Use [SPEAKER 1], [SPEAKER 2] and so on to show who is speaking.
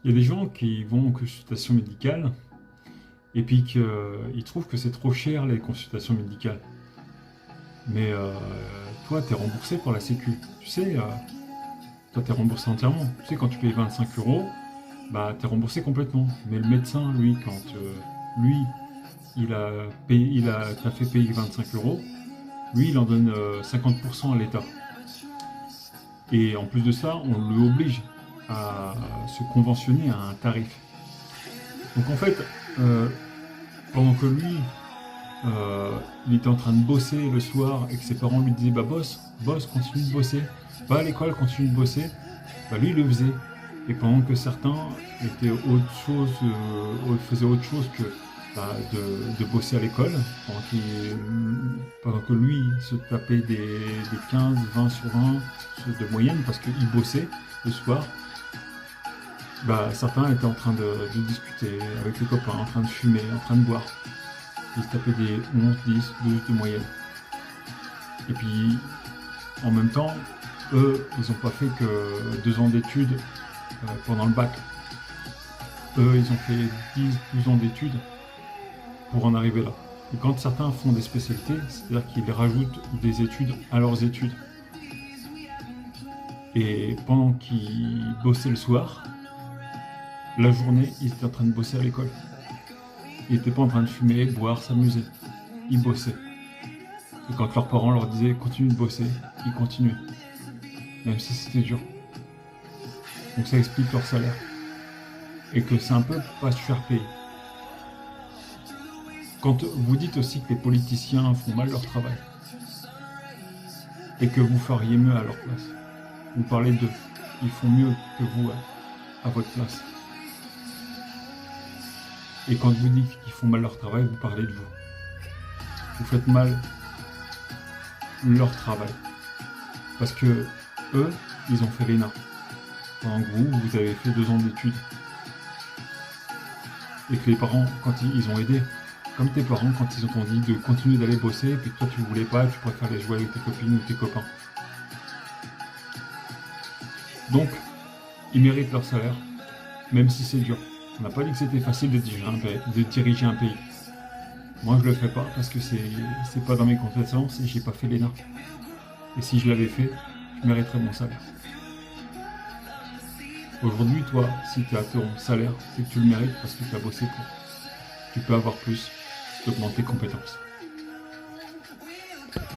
[SPEAKER 1] Il y a des gens qui vont en consultation médicale et puis qu'ils trouvent que c'est trop cher les consultations médicales. Mais toi, tu es remboursé par la Sécu. Tu sais, toi, tu es remboursé entièrement. Tu sais, quand tu payes 25 euros, bah, tu es remboursé complètement. Mais le médecin, lui, quand lui, t'a fait payer 25 euros, lui, il en donne 50% à l'État. Et en plus de ça, on le oblige à se conventionner à un tarif. Donc en fait, euh, pendant que lui, il était en train de bosser le soir et que ses parents lui disaient bah bosse, continue de bosser, va à l'école, continue de bosser, bah lui il le faisait. Et pendant que certains faisaient autre chose que de bosser à l'école, pendant que lui se tapait des 15, 20 sur 20 de moyenne parce qu'il bossait le soir, bah, certains étaient en train de discuter avec les copains, en train de fumer, en train de boire. Ils se tapaient des 11, 10, 12 de moyenne. Et puis, en même temps, eux, ils n'ont pas fait que 2 ans d'études pendant le bac. Eux, ils ont fait 10, 12 ans d'études pour en arriver là. Et quand certains font des spécialités, c'est-à-dire qu'ils rajoutent des études à leurs études. Et pendant qu'ils bossaient le soir, la journée, ils étaient en train de bosser à l'école. Ils n'étaient pas en train de fumer, boire, s'amuser. Ils bossaient. Et quand leurs parents leur disaient continue de bosser, ils continuaient. Même si c'était dur. Donc ça explique leur salaire. Et que c'est un peu pas se faire payer. Quand vous dites aussi que les politiciens font mal leur travail, et que vous feriez mieux à leur place, vous parlez d'eux. Ils font mieux que vous à votre place. Et quand vous dites qu'ils font mal leur travail, vous parlez de vous. Vous faites mal leur travail. Parce que eux, ils ont fait l'ENA. Pendant que vous avez fait 2 ans d'études. Et que les parents, quand ils ont aidé, comme tes parents, quand ils ont dit de continuer d'aller bosser, et puis que toi tu voulais pas, tu préfères aller jouer avec tes copines ou tes copains. Donc, ils méritent leur salaire, même si c'est dur. On n'a pas dit que c'était facile de diriger un pays. Moi, je le fais pas parce que c'est pas dans mes compétences et j'ai pas fait l'ENA. Et si je l'avais fait, je mériterais mon salaire. Aujourd'hui, toi, si tu as ton salaire, c'est que tu le mérites parce que tu as bossé pour. Tu peux avoir plus, d'augmenter tes compétences.